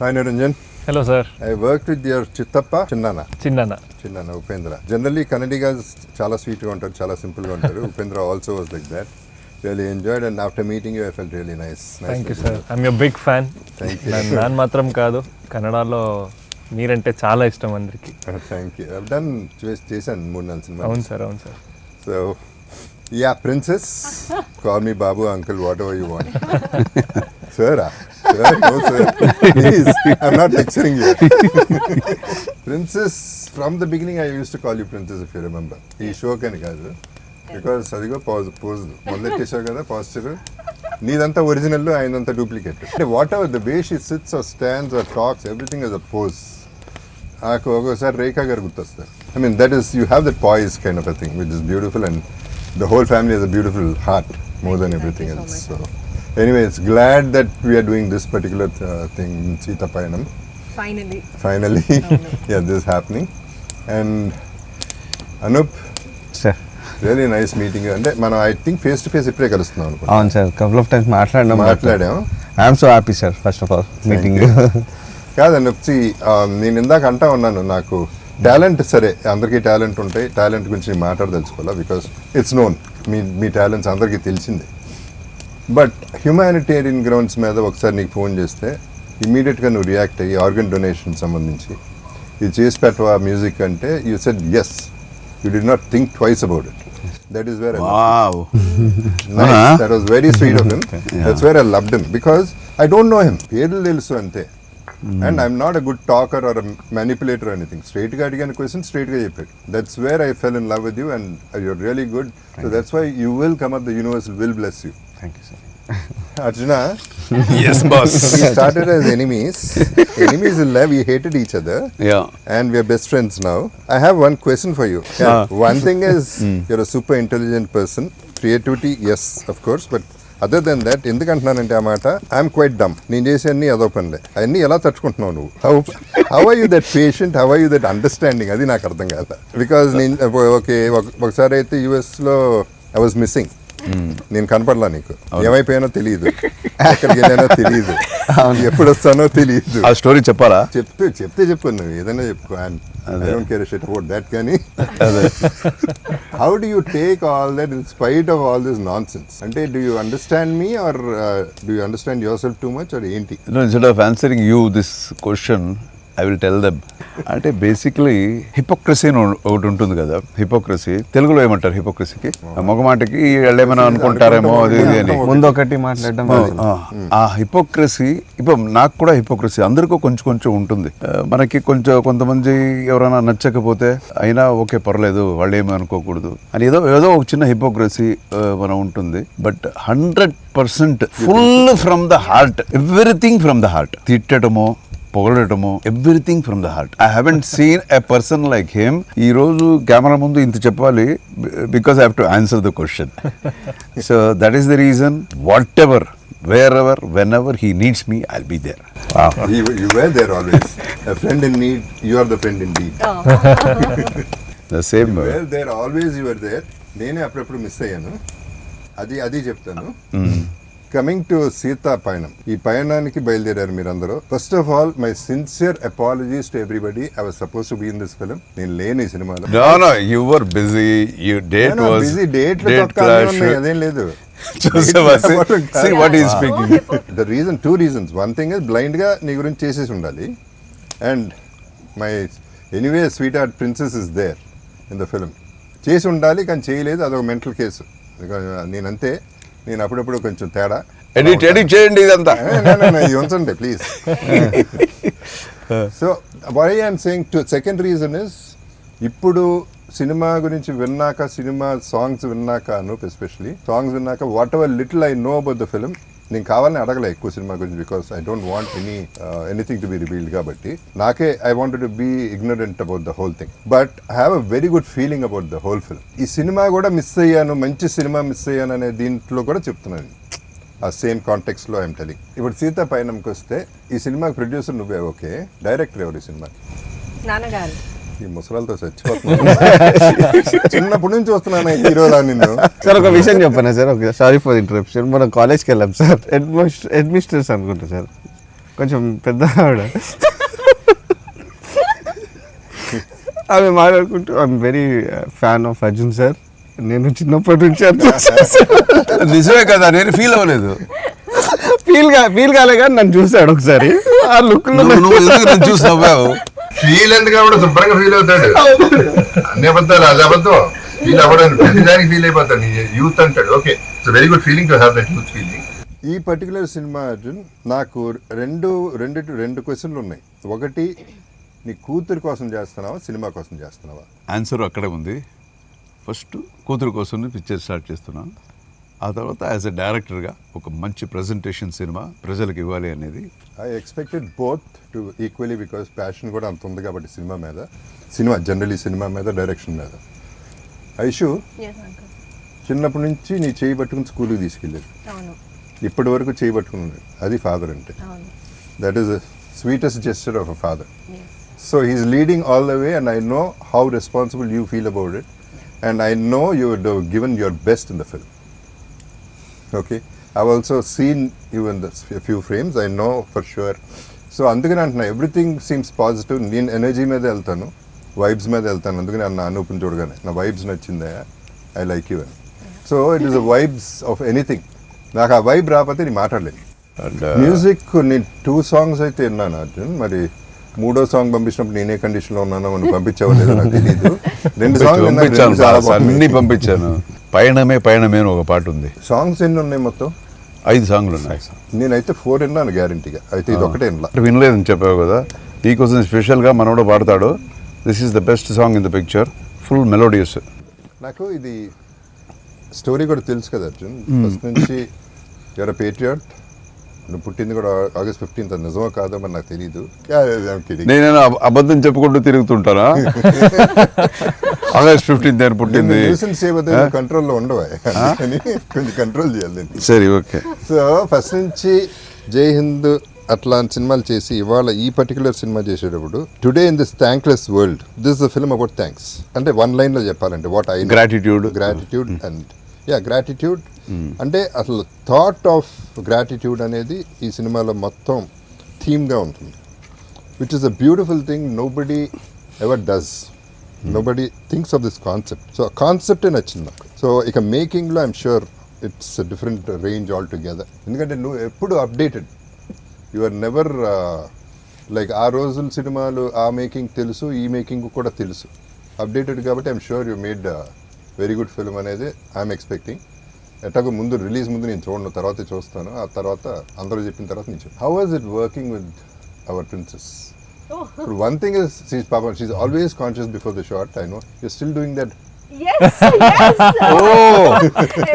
Hi Niranjan. Hello sir. I worked with your Chittappa, Chinnana. Upendra. Generally Kannadigas chala sweet ga untaru, chala simple ga untaru. Upendra also was like that. Really enjoyed, and after meeting you I felt really nice. Thank you sir. I'm your big fan. Thank you. ನಾನು మాత్రం కాదు, కన్నడలో మీరంటే చాలా ఇష్టం అందరికి. Thank you. I've done చేశాను 3-4 సినిమాలు. అవును sir. So yeah, princess, call me Babu, uncle, whatever you want. Sir, no sir, please, I'm not lecturing you. Princess, from the beginning I used to call you princess, if you remember. ఈ show కని కాదు, because అదిగో pose మొదలెట్టేసావు కదా posture, నీదంతా original, ఆయనంతా duplicate. What ever the way she sits or stands or talks, everything is a pose. నాకు ఒక్కోసారి రేఖా గారు గుర్తొస్తారు. I mean, that is, you have that poise kind of a thing, which is beautiful, and the whole family has a beautiful heart more than everything else. So anyway, it's glad that we are doing this particular thing in Sita Payanam. Finally. Yeah, this is happening. And Anup, sir, really nice meeting you. And మనం I think face to face ఇప్పుడే కలుస్తున్నాం అనుకుంటా. అవును sir, couple of times మాట్లాడాం. I am so happy sir, first of all meeting you. కాదండి, నేను ఇందాక అంటా ఉన్నాను, నాకు టాలెంట్, సరే అందరికీ టాలెంట్ ఉంటాయి, టాలెంట్ గురించి మాట్లాడదలుచుకోవాలా, బికాస్ ఇట్స్ నోన్, మీ టాలెంట్స్ అందరికీ తెలిసిందే. బట్ హ్యూమానిటేరియన్ గ్రౌండ్స్ మీద ఒకసారి నీకు ఫోన్ చేస్తే ఇమీడియట్గా నువ్వు రియాక్ట్ అయ్యి ఆర్గన్ డొనేషన్ సంబంధించి ఇది చేసి పెట్టవా మ్యూజిక్ అంటే, you said yes, you did not think twice about it. That is where that was very sweet of him. That's where I loved him, because I don't know him, పేర్లు తెలుసు అంతే. And I'm not a good talker or a manipulator or anything. Straight ga adigana question, straight ga cheppadu. That's where I fell in love with you, and you're really good. So that's why you will come up, the universe will bless you. Thank you sir. Arjuna, yes boss. We started as enemies in love, we hated each other. Yeah. And we are best friends now. I have one question for you. One thing is, you're a super intelligent person. Creativity, yes, of course, but other than that, ఎందుకంటున్నానంటే ఆ మాట, I'm quite డమ్. నేను చేసే అన్ని అదో పనులే, అవన్నీ ఎలా తట్టుకుంటున్నావు నువ్వు? How are you that patient, how are you that understanding, అది నాకు అర్థం కాదు. బికాజ్ నేను ఒకసారి అయితే యూఎస్లో ఐ వాజ్ మిస్సింగ్, నేను కనపడలా, నీకు ఏమైపోయానో తెలియదు, ఎక్కడికి వెళ్ళానో తెలియదు, ఎప్పుడు వస్తానో తెలియదు. ఆ స్టోరీ చెప్పాలా? చెప్తే చెప్పు, నువ్వు ఏదైనా చెప్పుకో, I don't care a shit about that, కానీ how do you take all that in spite of all this nonsense? అంటే do you understand me, or do you understand yourself too much, or ఏంటి? No, instead of answering you this question, I will tell them. అంటే basically hypocrisy అని ఒకటి ఉంటుంది కదా. Hypocrisy తెలుగులో ఏమంటారు? హిపోక్రసీకి మొగమాటకి వాళ్ళు ఏమైనా అనుకుంటారేమో అది అని ముందు ఒకటి మాట్లాడడం. ఆ హిపోక్రసీ, ఇప్పుడు నాకు కూడా హిపోక్రసీ అందరికీ కొంచెం ఉంటుంది. మనకి కొంతమంది ఎవరైనా నచ్చకపోతే అయినా ఓకే పర్లేదు, వాళ్ళు ఏమీ అనుకోకూడదు అని ఏదో ఒక చిన్న హిపోక్రసీ మనం ఉంటుంది. But 100% full from the heart, everything from the heart. తిట్టడమో పొగడటము, everything from the heart. I haven't seen a person like him. ఈ రోజు కెమెరా ముందు ఇంత చెప్పాలి, because I have to answer the question. So that is the reason. Whatever, wherever, whenever he needs me, I'll be there. Wow. You were there always. A friend in need, you are the friend indeed. The same. You were there always, you were there. నేనే అప్పుడప్పుడు miss అయ్యాను, అది చెప్తాను. Coming to Sita పయనం, ఈ పయనానికి బయలుదేరారు మీరందరూ. First of all, my sincere apologies to everybody. I was suppose to be in this film. నేను లేని ఈ సినిమాలో. No, you were busy. Your date was busy. Date clash. అదేం లేదు. See what he is speaking. The reason, 2 reasons. One thing is, blind గా నీ గురించి చేసేసి ఉండాలి, and my anyway sweetheart princess is there in the film. చేసి ఉండాలి కానీ చేయలేదు, అదొక మెంటల్ కేసు. నేనంతే, నేను అప్పుడప్పుడు కొంచెం తేడా. ఎడిట్ చేయండి ఇదంతా, ఇది ఉంచండి please. So why I'm saying to, second reason is, ఇప్పుడు సినిమా గురించి విన్నాక, సినిమా సాంగ్స్ విన్నాక, అనూప్ ఎస్పెషలీ సాంగ్స్ విన్నాక, what ever little I know about the film, నేను కావాలని అడగలే ఎక్కువ సినిమా గురించి, because I don't want anything to be revealed. కాబట్టి నాకే I wanted to be ignorant about the whole thing, but I have a very good feeling about the whole film. ఈ cinema కూడా miss అయ్యాను, మంచి cinema miss అయ్యాను అనే దీంట్లో కూడా చెప్తున్నాను. ఆ సేమ్ కాంటెక్స్లో ఐఎమ్ టెలింగ్. ఇప్పుడు సీతా పయనంకి వస్తే, ఈ సినిమాకి ప్రొడ్యూసర్ నువ్వే, ఓకే, డైరెక్టర్ ఎవరు ఈ సినిమాకి? నాన్నగారు. ఈ ముసలాలతో చచ్చిపోతున్నాను, చిన్నప్పటి నుంచి వస్తున్నాను హీరోలా నిన్ను. సార్ ఒక విషయం చెప్పనా సార్, సారీ ఫర్ ఇంటరప్షన్. మనం కాలేజ్కి వెళ్ళాం సార్, హెడ్ మిస్ట్రెస్ అనుకుంటా సార్, కొంచెం పెద్ద ఆవిడ. ఆమె మాట్లాడుకుంటూ I'm very fan of Arjun sir, నేను చిన్నప్పటి నుంచి నిజమే కదా, నేను ఫీల్ అవ్వలేదు. ఫీల్ కాలే కానీ నన్ను చూసాడు ఒకసారి, ఆ లుక్ నువ్వు చూసావు. ఫీల్ ఎందుకు అవ్వడు, శుభ్రంగా ఫీల్ అవుతాడు. అన్ని అబద్ధాలు, అది అబద్ధం. ఫీల్ అవ్వడానికి ప్రతిదానికి ఫీల్ అయిపోతాడు. యూత్ అంటాడు, okay, it's very good feeling to have that youth feeling. ఈ పర్టికులర్ సినిమా అర్జున్ నాకు రెండు క్వశ్చన్లు ఉన్నాయి. ఒకటి, నీ కూతురు కోసం చేస్తున్నావా సినిమా కోసం చేస్తున్నావా? ఆన్సర్ అక్కడే ఉంది. ఫస్ట్ కూతురు కోసం పిక్చర్ స్టార్ట్ చేస్తున్నాను. ఆ తర్వాత యాజ్ ఎ డైరెక్టర్గా ఒక మంచి ప్రజెంటేషన్ సినిమా ప్రజలకు ఇవ్వాలి అనేది. I expected both to equally, because passion కూడా అంత ఉంది కాబట్టి సినిమా జనరలీ సినిమా మీద, డైరెక్షన్ మీద. ఐషు, చిన్నప్పటి నుంచి నీ చేయి పట్టుకుని స్కూల్కి తీసుకెళ్ళేది, ఇప్పటి వరకు చేయి పట్టుకున్నాడు. అది ఫాదర్ అంటే. That is the sweetest gesture of a father. So he is leading all the way and I know how responsible you feel about it and I know you would given your best in the film. Okay, I've also seen you in a few frames, I know for sure. So అందుకని అంటున్నా, everything seems positive. నేను energy మీద వెళ్తాను, vibes మీద వెళ్తాను. అందుకని అన్న అనూపుని చూడగానే నా వైబ్స్ నచ్చిందా, ఐ లైక్ యూ అని. So it is the vibes of anything. నాకు ఆ వైబ్ రాకపోతే నేను మాట్లాడలేను. మ్యూజిక్ నేను 2 songs అయితే విన్నాను అర్జున్. మరి 3వ సాంగ్ పంపించినప్పుడు నేనే కండిషన్లో ఉన్నానో మనం పంపించావో లేదో నాకు తెలియదు. 2 songs అన్ని పంపించాను. పయనమే అని ఒక పాట ఉంది. సాంగ్స్ ఎన్ని ఉన్నాయి మొత్తం? 5 సాంగ్లు ఉన్నాయి. నేనైతే 4 విన్నాను గ్యారంటీగా. అయితే ఇది ఒకటే వినలేదని చెప్పావు కదా, నీకోసం స్పెషల్గా మనోడు పాడతాడు. This is the best song in the picture, full melodious. నాకు ఇది స్టోరీ కూడా తెలుసు కదా అర్జున్, ఫస్ట్ నుంచి. You're a patriot. నువ్వు పుట్టింది కూడా August 15th, నిజమో కాదో మరి నాకు తెలీదు. నేనైనా అబద్ధం చెప్పుకుంటూ తిరుగుతుంటానా? August 15th అని పుట్టింది. కంట్రోల్లో ఉండవా, కొంచెం కంట్రోల్ చేయాలి. సరే, ఓకే. సో ఫస్ట్ నుంచి జై హింద్ అట్లాంటి సినిమాలు చేసి ఇవాళ ఈ పర్టికులర్ సినిమా చేసేటప్పుడు, today in this thankless world, this the film about thanks. అంటే 1 line లో చెప్పాలంటే what I gratitude and gratitude. అంటే అసలు థాట్ ఆఫ్ గ్రాటిట్యూడ్ అనేది ఈ సినిమాలో మొత్తం థీమ్గా ఉంటుంది, which is a beautiful thing. Nobody ever does, nobody thinks of this concept. So ఆ కాన్సెప్టే నచ్చింది నాకు. సో ఇక మేకింగ్లో I'm sure it's different range all together. ఎందుకంటే నువ్వు ఎప్పుడు updated, you are never like ఆ రోజుల సినిమాలు ఆ మేకింగ్ తెలుసు, ఈ మేకింగ్ కూడా తెలుసు, అప్డేటెడ్. కాబట్టి I'm sure you made very good film అనేది ఐఎమ్ ఎక్స్పెక్టింగ్. ఎట్లాగో ముందు రిలీజ్ ముందు నేను చూడను, తర్వాత చూస్తాను. ఆ తర్వాత అందరూ చెప్పిన తర్వాత నేను చెప్పాను. How was it working with our princess? ఇప్పుడు one thing is she's always conscious before the shot. I know you still doing that. Yes.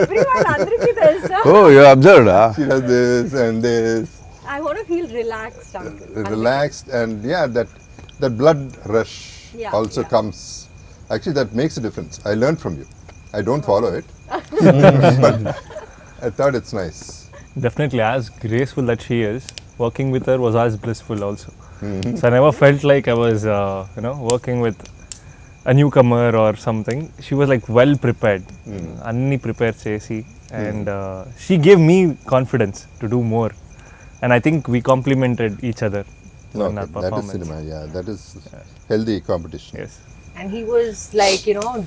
Everyone అందరికీ తెలుసా? You observed, She does this and this. I want to feel relaxed, uncle. Relaxed and that blood rush also Yeah. comes. Actually, that makes a difference. I learned from you. I don't follow it, but I thought it's nice. Definitely, as graceful that she is, working with her was as blissful also. So I never felt like I was, working with a newcomer or something. She was like well prepared, anni prepare chesi, and she gave me confidence to do more. And I think we complemented each other in our That is performance. cinema. Yeah, that is healthy competition. Yes. And he was like,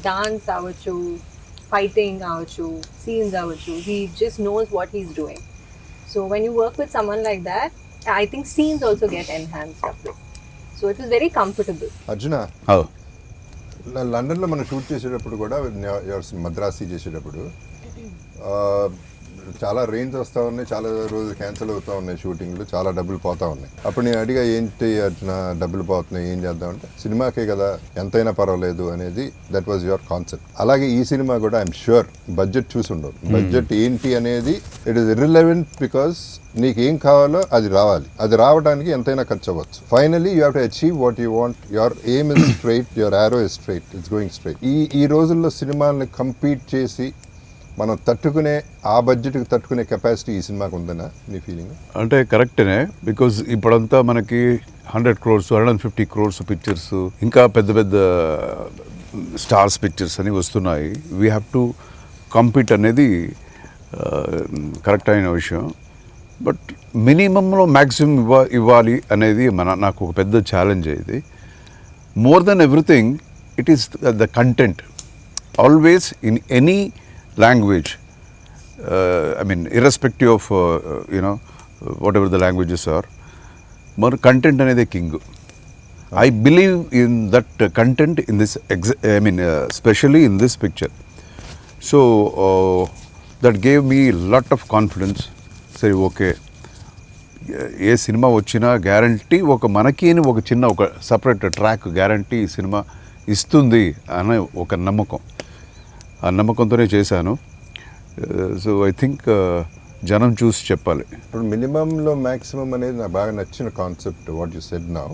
dance avachchu, fighting avachchu, scenes avachchu. He just knows what he's doing. So when you work with someone like that, I think scenes also get enhanced a bit. So it was very comfortable. Arjuna, how? లండన్లో మనం shoot చేసేటప్పుడు కూడా, మద్రాసి చేసేటప్పుడు చాలా rains వస్తూ ఉన్నాయి, చాలా రోజులు క్యాన్సిల్ అవుతూ ఉన్నాయి షూటింగ్లు, చాలా డబ్బులు పోతూ ఉన్నాయి. అప్పుడు నేను అడిగా, ఏంటి అర్జున డబ్బులు పోతున్నాయి, ఏం చేద్దామంటే, సినిమాకే కదా ఎంతైనా పర్వాలేదు అనేది. That was your concept. అలాగే ఈ సినిమా కూడా ఐఎమ్ షూర్ బడ్జెట్ చూసి ఉండవు. బడ్జెట్ ఏంటి అనేది ఇట్ ఈస్ ఇర్రిలెవెంట్, బికాస్ నీకు ఏం కావాలో అది రావాలి. అది రావడానికి ఎంతైనా ఖర్చు అవ్వచ్చు. Finally you have to achieve what you want. Your aim is straight, your arrow is straight, it's going straight. ఈ రోజుల్లో సినిమాల్ని కంపీట్ చేసి మనం తట్టుకునే, ఆ బడ్జెట్కి తట్టుకునే కెపాసిటీ ఈ సినిమాకి ఉందనా నీ ఫీలింగ్? అంటే కరెక్టేనే, బికాజ్ ఇప్పుడంతా మనకి 100 crores 150 crores పిక్చర్స్, ఇంకా పెద్ద పెద్ద స్టార్స్ పిక్చర్స్ అని వస్తున్నాయి. వీ హ్యావ్ టు కంపీట్ అనేది కరెక్ట్ అయిన విషయం. బట్ మినిమంలో మ్యాక్సిమం ఇవ్వాలి అనేది నాకు ఒక పెద్ద ఛాలెంజ్ ఇది. More than everything it is the content. Always in any language, I mean irrespective of you know what ever the languages are, మరి కంటెంట్ అనేది king. I believe in that content in this, especially in this picture. So that gave me a lot of confidence. Say, okay, A cinema వచ్చినా guarantee మనకి ఒక చిన్న ఒక separate track guarantee ఈ cinema ఇస్తుంది అనే ఒక నమ్మకం. ఆ నమ్మకంతోనే చేశాను. సో ఐ థింక్ జనం చూసి చెప్పాలి. ఇప్పుడు మినిమంలో మ్యాక్సిమం అనేది నాకు బాగా నచ్చిన concept what you said now.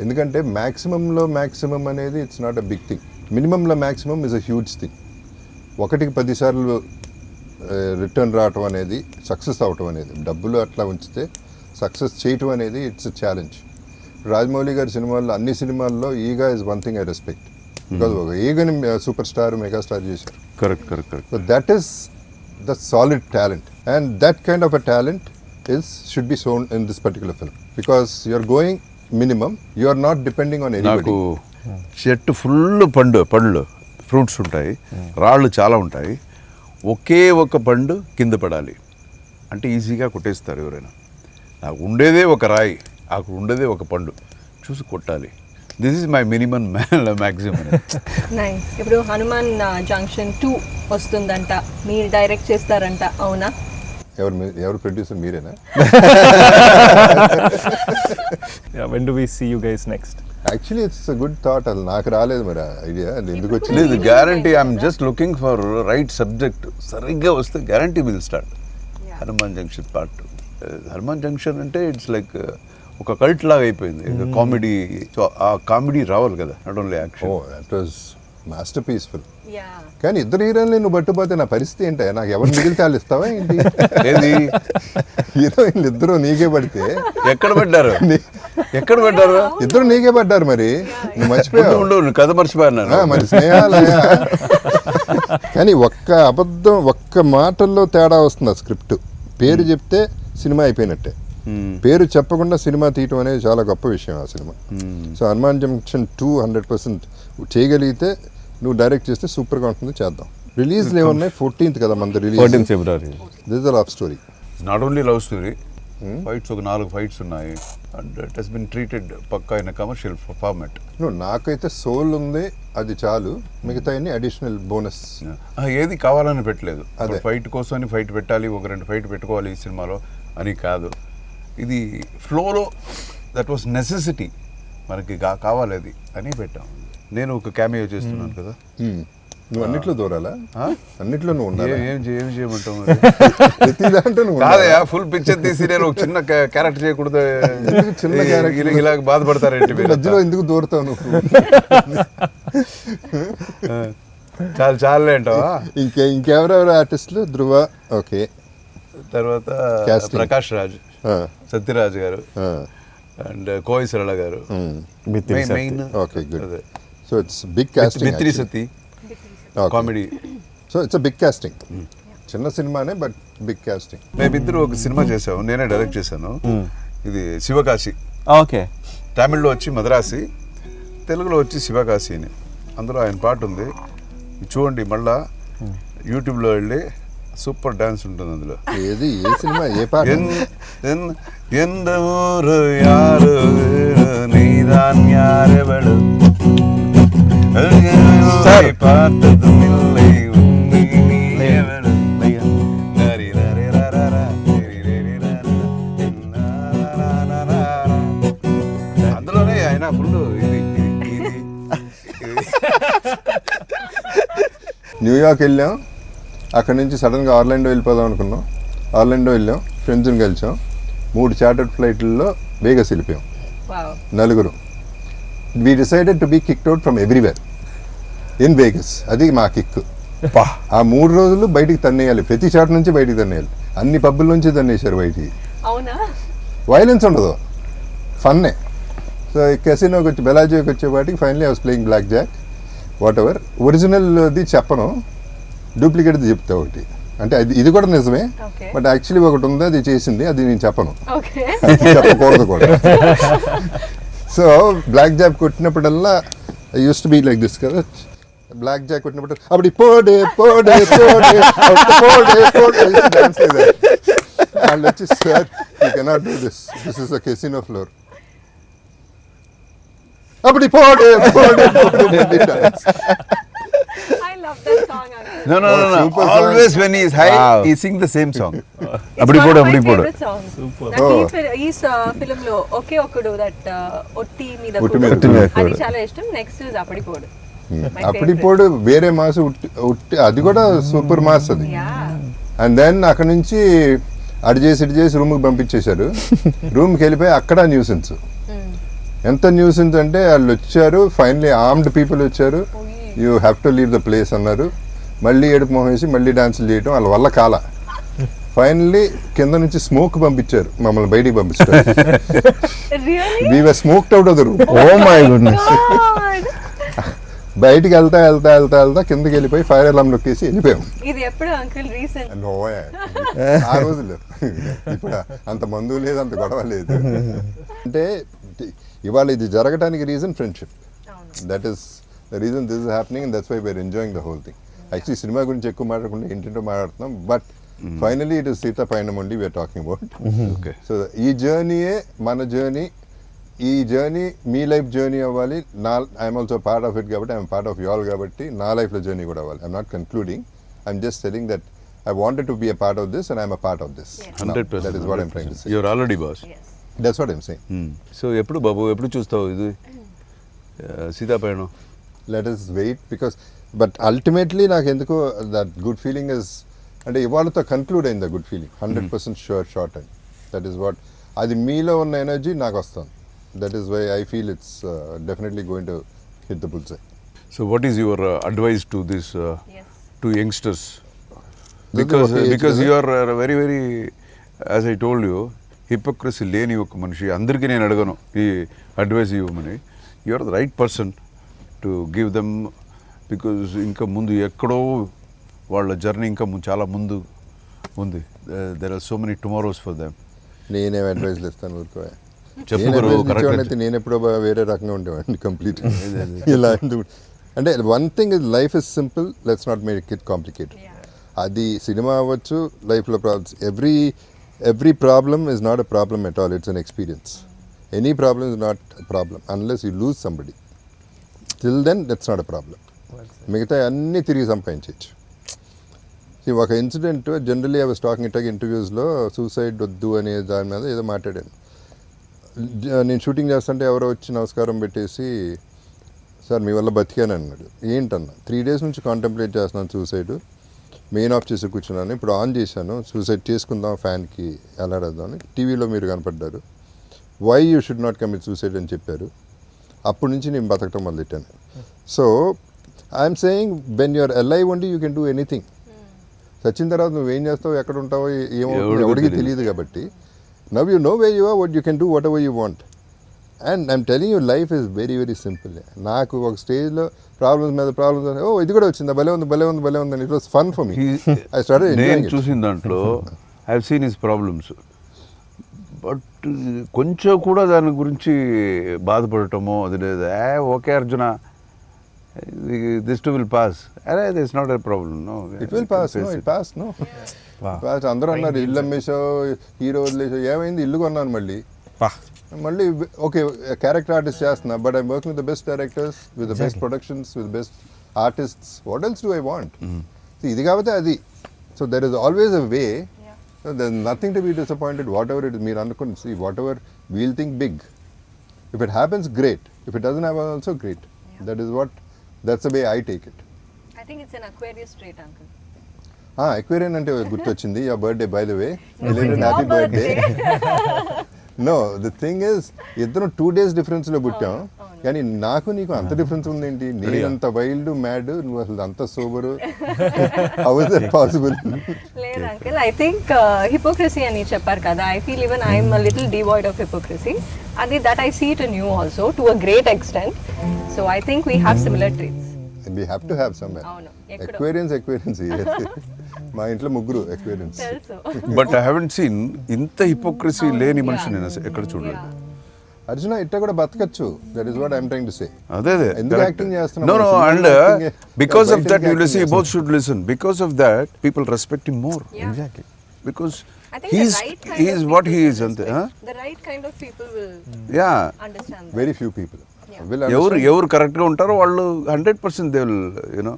ఎందుకంటే మ్యాక్సిమంలో మ్యాక్సిమం అనేది it's not a big thing. మినిమంలో maximum is a huge thing. 1కి 10 సార్లు రిటర్న్ రావటం అనేది, సక్సెస్ అవటం అనేది, డబ్బులు అట్లా ఉంచితే సక్సెస్ చేయటం అనేది ఇట్స్ అ ఛాలెంజ్. రాజమౌళి గారి సినిమాల్లో అన్ని సినిమాల్లో Eega is one thing I respect. Because ఒక ఈగని సూపర్ స్టార్, మెగాస్టార్ చేశారు. Correct. So that is the solid talent, and that kind of a talent should be shown in this particular film. Because you're going minimum, you are not depending on anybody. నాకు చెట్టు full పళ్ళు fruits ఉంటాయి, రాళ్ళు చాలా ఉంటాయి. ఒకే ఒక పండు కింద పడాలి అంటే ఈజీగా కొట్టేస్తారు ఎవరైనా. నాకు ఉండేదే ఒక రాయి, నాకు ఉండేదే ఒక పండు, చూసి కొట్టాలి. This is my minimum maximum. Nice. ఇప్పుడు హనుమాన్ జంక్షన్ 2 వస్తుందంట, మీరు డైరెక్ట్ చేస్తారంట, అవునా? ఎవరు ప్రొడ్యూసర్ మీరేనా? Yeah, when do we see you guys next? Actually it's a good thought. అది నాకు రాలేదు మరి ఐడియా, ఎందుకు వచ్చింది? లేదు, guarantee I'm just looking for right subject. సరిగ్గా వస్తే guarantee will start. Hanuman junction part 2. Hanuman junction అంటే ఇట్స్ లైక్ ఒక కల్ట్ లాగా అయిపోయింది. కామెడీ, సో ఆ కామెడీ రావాలి కదా, not only action. That was master peaceful. Yeah. కానీ ఇద్దరు హీరోయిన్లు నువ్వు పట్టుపోతే నా పరిస్థితి ఏంటి? నాకు ఎవరు మిగిలితే వాళ్ళు ఇస్తావా ఏంటి? ఏది హీరోయిన్లు ఇద్దరు నీకే పడితే ఎక్కడ పెట్టారు? ఇద్దరు నీకే పడ్డారు మరి, నువ్వు మర్చిపోయావు. ఉండు కథ మర్చిపోయాను. మరి స్నేహాలయా. కానీ ఒక్క అబద్ధం, ఒక్క మాటల్లో తేడా వస్తుంది. ఆ స్క్రిప్ట్ పేరు చెప్తే సినిమా అయిపోయినట్టే. పేరు చెప్పకుండా సినిమా తీయటం అనేది చాలా గొప్ప విషయం ఆ సినిమా. సో హనుమాన్ జంక్షన్ 2 100% చేయగలిగితే, నువ్వు డైరెక్ట్ చేస్తే సూపర్గా ఉంటుంది, చేద్దాం. రిలీజ్లు ఏమున్నాయి? 14th కదా మన release. 14 February. This is a love story. Not only love story, fights ఒక 4 ఫైట్స్ ఉన్నాయి. And it has been treated పక్కా ఇన్ కమర్షియల్ ఫార్మాట్. నాకైతే సోల్ ఉంది, అది చాలు. మిగతా అన్ని అడిషనల్ బోనస్. ఏది కావాలని పెట్టలేదు. అదే ఫైట్ కోసం ఫైట్ పెట్టాలి, ఒక 2 ఫైట్ పెట్టుకోవాలి ఈ సినిమాలో అని కాదు. ఇది ఫ్లోలో దట్ వాస్ నెసెసిటీ, మనకి కావాలి అది అని పెట్టాం. నేను ఒక క్యామియో చేస్తున్నాను కదా. నువ్వు అన్నిట్లో దూరాలా? అన్నిట్లో నువ్వు ఉండాలి. ఏం చేయమంటావు? ప్రతి దాంట్లో నువ్వు కాదయా, ఫుల్ పిక్చర్ తీసి నేను ఒక చిన్న క్యారెక్టర్ చేయకూడదు. చిన్న క్యారెక్టర్ ఇలా బాధపడతారేంటి? మధ్యలో ఎందుకు దూరతావు నువ్వు? చాలే అంటావా? ఇంకెవరెవరు ఆర్టిస్టులు? ధృవ, ఓకే. తర్వాత Prakash Raj, Sathyaraj garu, and Kovai Sarala garu, main. Okay, good. So it's big casting. మిత్రి సతీ comedy. So it's big casting. చిన్న సినిమానే బట్ బిగ్ కాస్టింగ్. మేమిద్దరు ఒక సినిమా చేసాము, నేనే డైరెక్ట్ చేశాను. ఇది శివకాశి. ఓకే. తమిళ్లో వచ్చి మద్రాసి, తెలుగులో వచ్చి శివకాశి అని. అందులో ఆయన పాట ఉంది, చూడండి. మళ్ళా యూట్యూబ్లో వెళ్ళి సూపర్ డాన్స్ ఉంటుంది అందులో. ఏది, ఏ సినిమా, ఏ పాట? ఎంత ఊరు యారు నీదాన్ యారెవడు పాటదు నిల్లై ఉంది నీవెవడు. అందులోనే ఆయన ఫుల్ ఇది న్యూయార్క్ వెళ్ళాం, అక్కడ నుంచి సడన్గా ఆర్లాండో వెళ్ళిపోదాం అనుకున్నాం. ఆర్లాండో వెళ్ళాం, ఫ్రెండ్స్ని కలిసాం. 3 చార్టర్డ్ ఫ్లైట్లలో వేగస్ వెళ్ళిపోయాం, నలుగురు. We decided to be kicked out from everywhere in Vegas. అది మా కిక్. ఆ 3 రోజులు బయటికి తన్నేయాలి, ప్రతి చాట్ నుంచి బయటికి తన్నేయాలి. అన్ని పబ్బుల నుంచి తన్నేశారు బయటికి. వైలెన్స్ ఉండదు, ఫన్నే. సో కెసినోకి వచ్చి, బెలాజియోకి వచ్చేపాటికి finally I was playing blackjack. Whatever. ఒరిజినల్ది చెప్పను, డూప్లికేట్ది చెప్తా ఒకటి. అంటే ఇది కూడా నిజమే, Okay. బట్ యాక్చువల్లీ ఒకటి ఉంది, అది చేసింది, అది నేను చెప్పను, Okay. చెప్పకూడదు కూడా. సో బ్లాక్ జాక్ కొట్టినప్పుడల్లా I use to be like this కదా, బ్లాక్ జాక్ కొట్టినప్పుడు అప్పుడు పోడే పోడే పోడే పోడే పోడే డాన్స్ వాళ్ళు వచ్చి sir you cannot do this, this is a casino floor, అప్పుడు పోడే పోడే పోడే dance. I love that song, uncle. No, no, no, no. Super song. Always when he is high, Wow. he sings the same song. It's Abdi one podu, of my abdi podu. favorite songs. Super. నాకు Oh. ఈ film లో ఒకే ఒక్కడు that ఒట్టి మీద ఒట్టి కుడు. మీద ఒట్టి మీద అది కుడు. చాలా ఇష్టం. నెక్స్ట్ ఇస్ అప్పటి పోడు. My అప్పుడు favorite. ఇప్పుడు వేరే మాస్ ఉట్టి అది కూడా సూపర్ మాస్ అది. Yeah. అండ్ దెన్ అక్కడ నుంచి అటు చేసి రూమ్కి పంపించేశారు. రూమ్కి వెళ్ళిపోయి అక్కడ న్యూసెన్స్. ఎంత న్యూసెన్స్ అంటే వాళ్ళు వచ్చారు, ఫైనలీ ఆర్మ్డ్ పీపుల్ వచ్చారు, you have to leave the place అన్నారు. మళ్ళీ ఏడుపు మొహం వేసి మళ్ళీ డాన్సులు చేయడం వాళ్ళ వల్ల కాల. ఫైనల్లీ కింద నుంచి స్మోక్ పంపించారు, మమ్మల్ని బయటికి పంపించారు. Really? We were smoked out of the room. Oh my goodness. God. బయటికి వెళ్తా కిందకి వెళ్ళిపోయి ఫైర్ అలారం నొక్కేసి వెళ్ళిపోయాం. ఇది ఎప్పుడు అంకుల్ రీసెంట్? నోయా ఆ రోజులు ఇప్పుడు అంత మందు లేదు, అంత గొడవ లేదు. అంటే ఇవాళ ఇది జరగడానికి reason friendship. That is the reason this is happening and that's why we're enjoying the whole thing. Actually cinema గురించి ఎక్కువ మాట్లాడకుండా ఏంటంటో మాట్లాడుతున్నాం, but finally it is Sita పైన ఉండి we're talking about. Okay. So ఈ జర్నీయే మన జర్నీ. ఈ జర్నీ మీ లైఫ్ జర్నీ అవ్వాలి. I'm also part of it కాబట్టి I'm part of you all కాబట్టి నా లైఫ్లో జర్నీ కూడా అవ్వాలి. I'm not concluding, I'm just telling that I wanted to be a part of this and I'm a part of this. 100%. That is what I'm trying to say. You're already boss. That's what I'm saying. So ఎప్పుడు బాబు ఎప్పుడు చూస్తావు ఇది సీతాపయణం? Let us wait because but ultimately నాకు ఎందుకో that good feeling is అంటే ఇవాళతో conclude అయింది ఆ good feeling. 100% sure shot and that is what అది మీలో ఉన్న ఎనర్జీ నాకు వస్తుంది. That is why I feel it's definitely going to hit the bullseye. So what is your advice to this Yes. To youngsters? This is okay age because కదా? You are very very as I told you hypocrisy లేని ఒక మనిషి. అందరికీ నేను అడగను ఈ advice ఇవ్వమని. You are the right person to give them, because ఇంకా ముందు ఎక్కడో వాళ్ళ జర్నీ ఇంకా చాలా ముందు ఉంది. There are so many tomorrows for them. నేనేం అడ్వైస్ ఇస్తాను ఊరుకో. చెప్పు గురు, correct. అయితే నేను ఎప్పుడో వేరే రకంగా ఉండేవాడిని కంప్లీట్. ఇలా ఎందుకు అంటే one thing is life is simple, let's not make it complicated. అది సినిమా అవ్వచ్చు, లైఫ్లో problems, every problem is not a problem at all, it's an experience. Any problem is not a problem unless you lose somebody. Till then that's not a problem. మిగతా అన్నీ తిరిగి సంపాదించవచ్చు. ఒక incident generally I was talking it ఇంటర్వ్యూస్లో suicide వద్దు అనే దాని మీద ఏదో మాట్లాడాను. నేను షూటింగ్ చేస్తుంటే ఎవరో వచ్చి నమస్కారం పెట్టేసి సార్ మీ వల్ల బతికాను అన్నాడు. ఏంటన్నా 3 days నుంచి కాంటెంప్లేట్ చేస్తున్నాను సూసైడ్, మెయిన్ ఆఫ్ చేసి కూర్చున్నాను, ఇప్పుడు ఆన్ చేశాను సూసైడ్ చేసుకుందాం ఫ్యాన్కి ఎలాడదామని, టీవీలో మీరు కనపడ్డారు, why you should not commit suicide అని చెప్పారు. అప్పటి నుంచి నేను బతకటం మొదలెట్టాను. So I'm saying when you're alive only you can do anything. చచ్చిన తర్వాత నువ్వేం చేస్తావు, ఎక్కడ ఉంటావో ఏమో ఎవరికి తెలియదు కాబట్టి now you know way you are, what you can do what ever you want. And I'm telling you life is very very simple. నాకు ఒక స్టేజ్లో ప్రాబ్లమ్స్ మీద ప్రాబ్లమ్స్, ఓ ఇది కూడా వచ్చిందా, భలే ఉంది అని, it was fun for me. I started నేను ఎంజాయింగ్ ఇట్. చూసిన దాంట్లో I have seen his problems, but కొంచెం కూడా దాని గురించి బాధపడటమో అది లేదు. Okay Arjuna, this too will pass, అరే this not a problem. No it will pass. No it pass. No pass. అందరూ అన్నారు ఇల్లు అమ్మేసావు, హీరో వదిలేసావు. ఏమైంది, ఇల్లు కొన్నాను మళ్ళీ ఓకే క్యారెక్టర్ ఆర్టిస్ట్ చేస్తున్నా, but I'm working with the best directors, with the best productions, with best artists. What else do I want? ఇది కాబట్టి అది. So there is always a way. There is nothing to be disappointed what ever it. మీరు అనుకుని see what ever we'll think big. If it happens great, if it doesn't happen also great. That is what, that's the way I take it. I think it's an Aquarius trait, uncle. Aquarian అంటే గుర్తొచ్చింది. Your birthday by the way, related happy birthday. Know the thing is ఇద్దరం 2 days డిఫరెన్స్లో పుట్టాం, కానీ నాకు నీకు అంత difference ఉందేంటి? నేనంత వైల్డ్ మ్యాడ్, నువ్వు అసలు అంత sober. How is that possible? లేదు అంకుల్, ఐ థింక్ హిపోక్రసీ అని చెప్పారు కదా, I feel even I'm a little devoid of hypocrisy. అది that I see it in you also to a great extent. So I think we have similar traits. We have to have some అవును, ఎక్కడో. Aquarians మా ఇంట్లో ముగ్గురు Aquarians. తెలుసు. But I haven't seen ఇంత hypocrisy లేని మనిషి నేను ఎక్కడ చూడలేదు. అర్జున ఇట్లా కూడా బతకచ్చు. That is what I'm trying to say. అదే ఎందుకు యాక్టింగ్ చేస్తున్నావు? No, సినిమాలో and acting- because of బయటికి that, you acting see, both చేస్తున్నావు. should listen. Because of that, people respect him more. Yeah. Exactly. Because I think he's the right kind he of is what people he will is, ante. respect. The right kind of people will Yeah. understand that. Very few people Yeah. will ఎవరు understand. ఎవరు కరెక్ట్గా ఉంటారో వాళ్ళు 100% they will you know.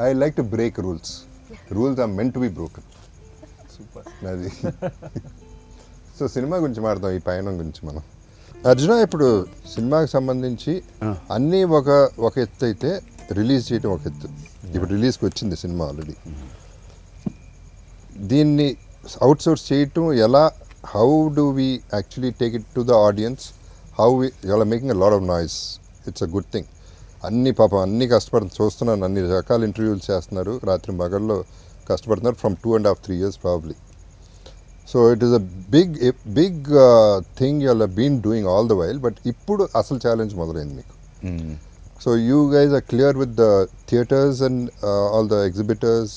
I like to break rules. Rules are meant to be broken. Super. అది. So cinema గురించి మాట్లాడదాం, ఈ పయనం గురించి మనం. అర్జున, ఇప్పుడు సినిమాకి సంబంధించి అన్నీ ఒక ఎత్తు అయితే రిలీజ్ చేయడం ఒక ఎత్తు. ఇప్పుడు రిలీజ్కి వచ్చింది సినిమా ఆల్రెడీ. దీన్ని అవుట్ సోర్స్ చేయటం ఎలా? How do we actually take it to the audience? How we are making a lot of noise. It's a good thing. అన్ని కష్టపడుతుంది, చూస్తున్నాను. అన్ని రకాల ఇంటర్వ్యూలు చేస్తున్నారు, రాత్రి మగల్లో కష్టపడుతున్నారు from 2.5-3 years probably. So it is a big thing you are been doing all the while. But ఇప్పుడు అసలు ఛాలెంజ్ మొదలైంది మీకు. So you guys are clear with the theatres and all the exhibitors.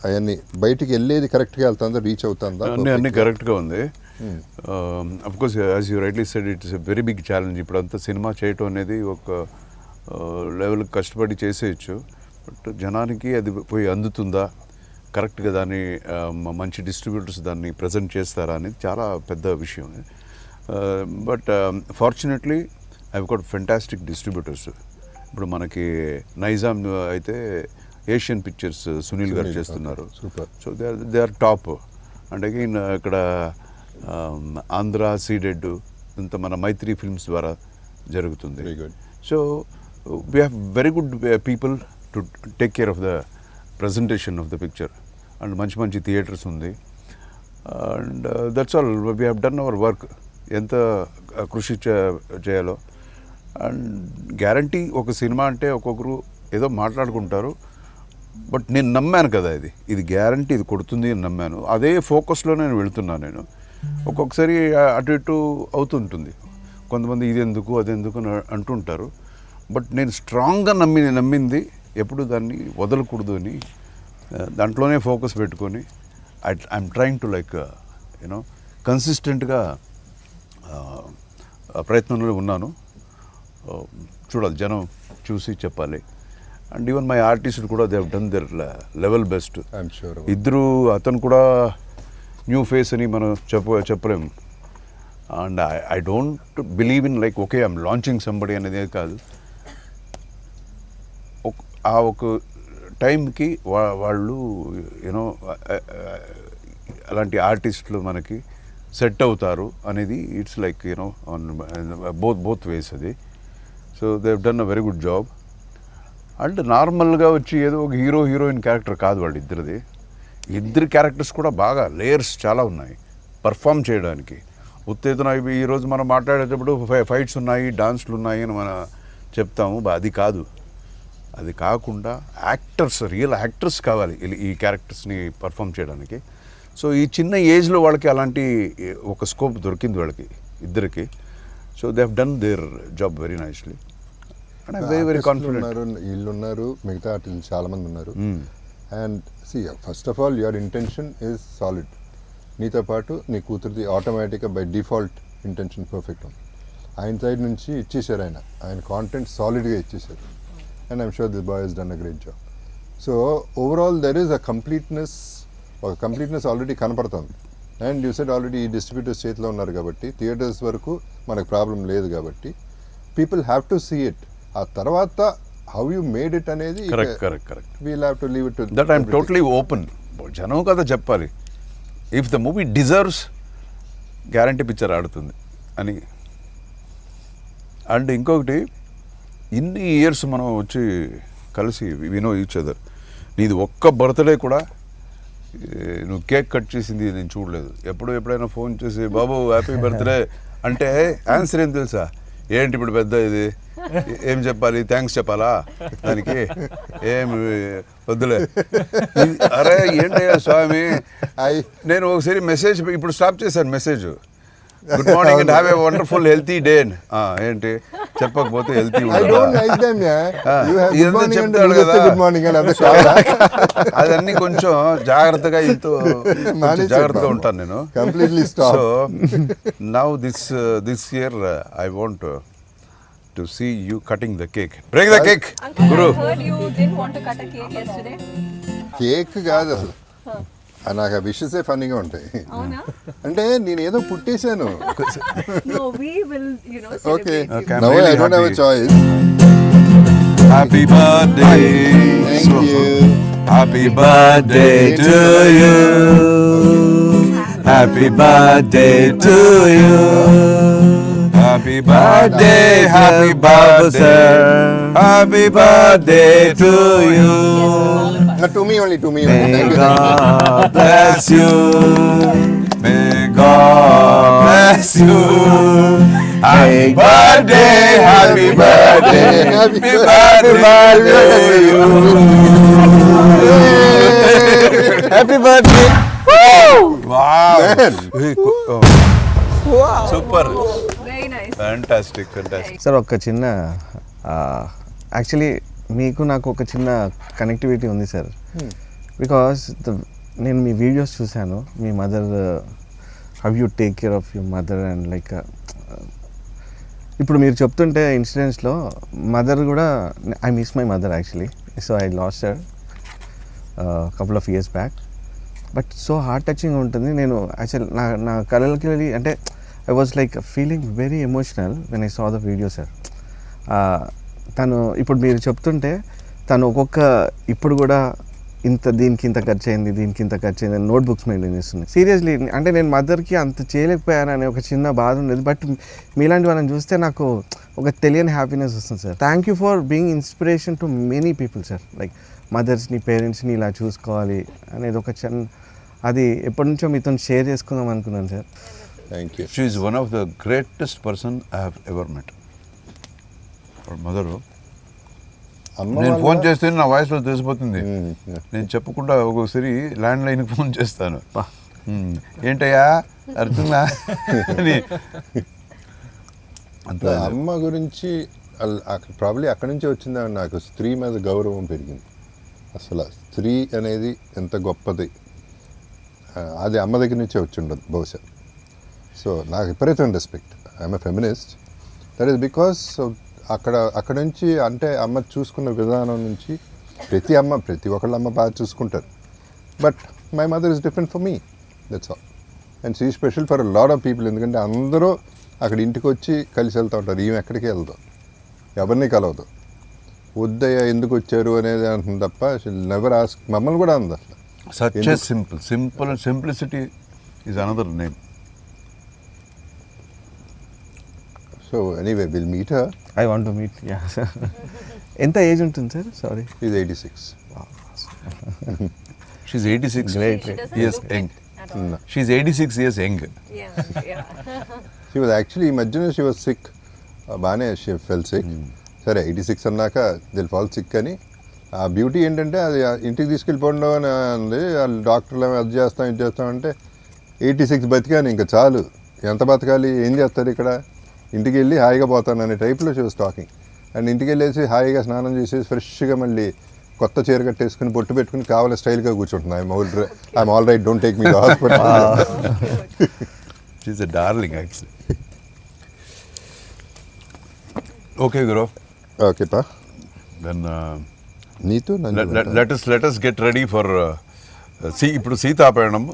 అవన్నీ బయటికి వెళ్ళేది కరెక్ట్గా వెళ్తుందా, రీచ్ అవుతుందా? అన్నీ కరెక్ట్గా ఉంది. Of course as you rightly said, it's a very big challenge. ఇప్పుడు అంతా సినిమా చేయటం అనేది ఒక లెవెల్కి కష్టపడి చేసేయచ్చు. బట్ జనానికి అది పోయి అందుతుందా, కరెక్ట్గా దాన్ని మంచి డిస్ట్రిబ్యూటర్స్ దాన్ని ప్రజెంట్ చేస్తారా అనేది చాలా పెద్ద విషయం. But fortunately I've got fantastic distributors. ఇప్పుడు మనకి నైజాం అయితే ఏషియన్ పిక్చర్స్ సునీల్ గారు చేస్తున్నారు. So they are top. And again ఇక్కడ ఆంధ్ర సీడెడ్ ఇంత మన మైత్రి ఫిల్మ్స్ ద్వారా జరుగుతుంది. Very good. So we have very good people to take care of the presentation of the picture. And మంచి థియేటర్స్ ఉంది. And that's all. We have done our work. ఎంత కృషి చేయాలో. అండ్ గ్యారంటీ ఒక సినిమా అంటే ఒక్కొక్కరు ఏదో మాట్లాడుకుంటారు. బట్ నేను నమ్మాను కదా, ఇది గ్యారంటీ ఇది కొడుతుంది అని నమ్మాను. అదే ఫోకస్లో నేను వెళుతున్నాను. నేను ఒక్కొక్కసారి అటు ఇటు అవుతుంటుంది. కొంతమంది ఇది ఎందుకు అదెందుకు అని అంటుంటారు. బట్ నేను స్ట్రాంగ్గా నమ్మింది ఎప్పుడు దాన్ని వదలకూడదు అని దాంట్లోనే ఫోకస్ పెట్టుకొని I'm trying to like you know కన్సిస్టెంట్గా ప్రయత్నంలో ఉన్నాను. చూడాలి, జనం చూసి చెప్పాలి. అండ్ ఈవెన్ మై ఆర్టిస్ట్ కూడా they have done their level best. I'm sure. ఇద్దరు, అతను కూడా న్యూ ఫేస్ అని మనం చెప్పలేము. And I don't believe in like okay I'm launching somebody అనేది కాదు. ఆ ఒక టైంకి వాళ్ళు యూనో అలాంటి ఆర్టిస్టులు మనకి సెట్ అవుతారు అనేది it's like you know on both ways అది. So they have done a very good job. And నార్మల్గా వచ్చి ఏదో ఒక హీరోయిన్ క్యారెక్టర్ కాదు వాళ్ళిద్దరిది. ఇద్దరు క్యారెక్టర్స్ కూడా బాగా లేయర్స్ చాలా ఉన్నాయి పర్ఫామ్ చేయడానికి. ఉత్తేజన ఈరోజు మనం మాట్లాడేటప్పుడు ఫైట్స్ ఉన్నాయి, డాన్స్లు ఉన్నాయి అని మనం చెప్తాము. అది కాదు. అది కాకుండా యాక్టర్స్, రియల్ యాక్టర్స్ కావాలి ఈ క్యారెక్టర్స్ని పర్ఫామ్ చేయడానికి. సో ఈ చిన్న ఏజ్లో వాళ్ళకి అలాంటి ఒక స్కోప్ దొరికింది వాళ్ళకి ఇద్దరికి. So they have done their job very nicely. And I'm very confident. వీళ్ళు ఉన్నారు, మిగతా ఆర్టిస్టులు చాలా మంది ఉన్నారు. And see, first of all your intention is solid. నీతో పాటు నీ కూతురిది ఆటోమేటిక్గా బై డిఫాల్ట్ ఇంటెన్షన్ పర్ఫెక్ట్ ఉంది. ఆయన సైడ్ నుంచి ఇచ్చేసారు. ఆయన కాంటెంట్ సాలిడ్గా ఇచ్చేసారు. And I'm sure this boy he's done a great job. So overall there is a completeness already కనపడుతుంది. అండ్ యూ సెడ్ ఆల్రెడీ ఈ డిస్ట్రిబ్యూటర్స్ చేతిలో ఉన్నారు కాబట్టి థియేటర్స్ వరకు మనకు ప్రాబ్లం లేదు కాబట్టి people have to see it. ఆ తర్వాత హౌ యూ మేడ్ ఇట్ అనేది correct we'll have to leave it to that. I'm totally open. జనం కదా చెప్పాలి. If the movie deserves, guarantee picture ఆడుతుంది అని. అండ్ ఇంకొకటి, ఇన్ని ఇయర్స్ మనం వచ్చి కలిసి వినో ఈచ్ అదర్. నీది ఒక్క బర్త్డే కూడా నువ్వు కేక్ కట్ చేసింది నేను చూడలేదు. ఎప్పుడైనా ఫోన్ చేసి బాబు హ్యాపీ బర్త్డే అంటే ఆన్సర్ ఏం తెలుసా? ఏంటి ఇప్పుడు పెద్ద ఇది, ఏం చెప్పాలి, థ్యాంక్స్ చెప్పాలా దానికి? ఏమి వద్దులే. అరే ఏంటయ్యా స్వామి, నేను ఒకసారి మెసేజ్ ఇప్పుడు స్టాప్ చేశాను. Message good morning and have a wonderful healthy day. ఏంటి చెప్పకపోతే healthy I don't like them, yeah. You have good ఇదంతా morning and చెప్తాడు you get the కదా. good morning and other కాదా? అదన్నీ కొంచెం జాగ్రత్తగా ఇంతో Manage జాగ్రత్తగా it, ఉంటాను నేను. Completely stop. So now this year I want to see you cutting the cake. Break the cake Uncle, గురు. I heard you didn't want to cut a cake yesterday. Cake కాదు అసలు. నాకు ఆ విషెసే ఫన్నీగా ఉంటాయి. అవునా? అంటే నేను ఏదో పుట్టేశాను. No, we will, you know, okay celebrate you. Okay, I'm now really I don't have a happy. Choice. Happy birthday. Thank you. Happy birthday to you. Happy birthday to you. Happy birthday, happy birthday, happy birthday to you. To me only, to me May only. Thank you. God bless you. May God bless you. Happy birthday, happy birthday, happy birthday to you. Happy birthday. Wow. Man. Super. Very nice. Fantastic, fantastic. Sir ఒక చిన్న actually మీకు నాకు ఒక చిన్న connectivity ఉంది sir. Because నేను మీ videos చూశాను, మీ mother how you take care of your mother and like ఇప్పుడు మీరు చెప్తుంటే ఇన్సిడెంట్స్లో మదర్ కూడా I miss my mother actually. So I lost her couple of years back. But so heart touching ఉంటుంది. నేను యాక్చువల్ నా కళలకి వెళ్ళి అంటే I was like feeling very emotional when I saw the video sir. తను ఇప్పుడు మీరు చెప్తుంటే తను ఒక్కొక్క ఇప్పుడు కూడా దీనికి ఇంత ఖర్చు అయింది, దీనికి ఇంత ఖర్చు అయింది అని నోట్బుక్స్ మెయింటైన్ చేస్తుంది. సీరియస్లీ అంటే నేను మదర్కి అంత చేయలేకపోయాననే ఒక చిన్న బాధ ఉండేది. బట్ మీలాంటి వాళ్ళని చూస్తే నాకు ఒక తెలియని హ్యాపీనెస్ వస్తుంది sir. Thank you for being inspiration to many people sir. Like మదర్స్ని, పేరెంట్స్ని ఇలా చూసుకోవాలి అనేది ఒక అది ఎప్పటి నుంచో మీతో షేర్ చేసుకుందాం అనుకున్నాను sir. Thank you. She is one of the greatest person I have ever met. Her mother. అమ్మ నేను వాళ్ళ- ఫోన్ చేస్తే నా వాయిస్లో తెలిసిపోతుంది. Yeah. నేను చెప్పకుండా ఒక్కొక్కసారి ల్యాండ్ లైన్కి ఫోన్ చేస్తాను. ఏంటయ్యా అర్థంగా అని అంత అమ్మ గురించి ప్రాబ్లీ అక్కడి నుంచి వచ్చిందా నాకు స్త్రీ మీద గౌరవం పెరిగింది. అసలు స్త్రీ అనేది ఎంత గొప్పది అది అమ్మ దగ్గర నుంచే వచ్చి ఉండదు బహుశా. సో నాకు విపరీతమైన respect. I'm a feminist. That is because అక్కడ నుంచి అంటే అమ్మ చూసుకున్న విధానం నుంచి ప్రతి ఒక్కళ్ళ అమ్మ బాగా చూసుకుంటారు. But my mother is different for me, that's all. And she special for lot of people. ఎందుకంటే అందరూ అక్కడ ఇంటికి వచ్చి కలిసి వెళ్తూ ఉంటారు. ఈమె ఎక్కడికి వెళ్దాం, ఎవరిని కలవదు. వద్దయ్య ఎందుకు వచ్చారు అనేది అంటుంది తప్ప నెవర్ ఆస్క్. మమ్మల్ని కూడా అంది అసలు. Such a simple and simplicity is another name. So anyway will meet her. I want to meet. Yeah sir. ఎంత ఏజ్ ఉంటుంది sir? Sorry. Is 86. She's 86 Great. She doesn't years look young. it at all. She's 86 years young. Yeah, yeah. She was actually ఈ మధ్యన she was sick. బాగానే she fell sick. సరే 86 అన్నాక Dil fall sick అని. ఆ beauty ఏంటంటే అది ఇంటికి తీసుకెళ్ళిపోండి అని అంది. వాళ్ళు డాక్టర్లు అది చేస్తాం ఇది చేస్తామంటే 86 బతికాను ఇంకా చాలు, ఎంత బతకాలి, ఏం చేస్తారు ఇక్కడ, ఇంటికి వెళ్ళి హాయిగా పోతాను అనే టైప్లో షీ వాజ్ టాకింగ్. అండ్ ఇంటికి వెళ్ళేసి హాయిగా స్నానం చేసేసి ఫ్రెష్గా మళ్ళీ కొత్త చీర కట్టేసుకుని బొట్టు పెట్టుకుని కావాలి స్టైల్గా కూర్చుంటుంది. I'm all right, don't take me to hospital. She's a darling actually. Okay గురు, ఓకే పా. దెన్ నీతో let us get ready for ఇప్పుడు సీతాపయణం.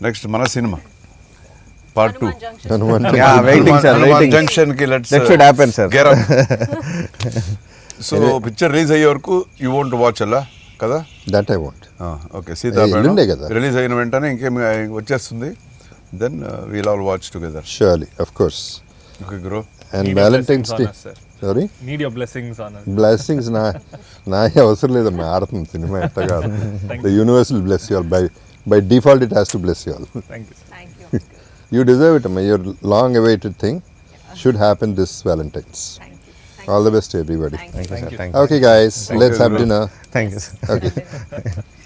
నెక్స్ట్ మన సినిమా part 2 Hanuman Junction. Yeah, waiting sir, waiting. Junction కి That should happen, sir. So picture release అయ్యే వరకు you want watch అలా కదా. That I want. Okay, Seethapayanam ఎల్లుండే కదా. రిలీజ్ అయిన వెంటనే ఇంకేం వచ్చేస్తుంది. Then we'll all watch together. Surely, of course. Okay Guru. And Need your Valentine's blessings day. on us, sir. Sorry, Need your blessings on us. Blessings నా అవసరం లేదమ్మా, ఆడుతుంది సినిమా ఎట్ట కాదు. The universe will bless you all. By default it has to bless you all. Thank you, sir. Thank you. You deserve it, amma. Your long awaited thing should happen this Valentine's. Thank you. All the best to everybody. Thank Thank you, Thank sir. you. Thank you. Okay guys, let's have Guru. dinner. Thank you, sir. Okay.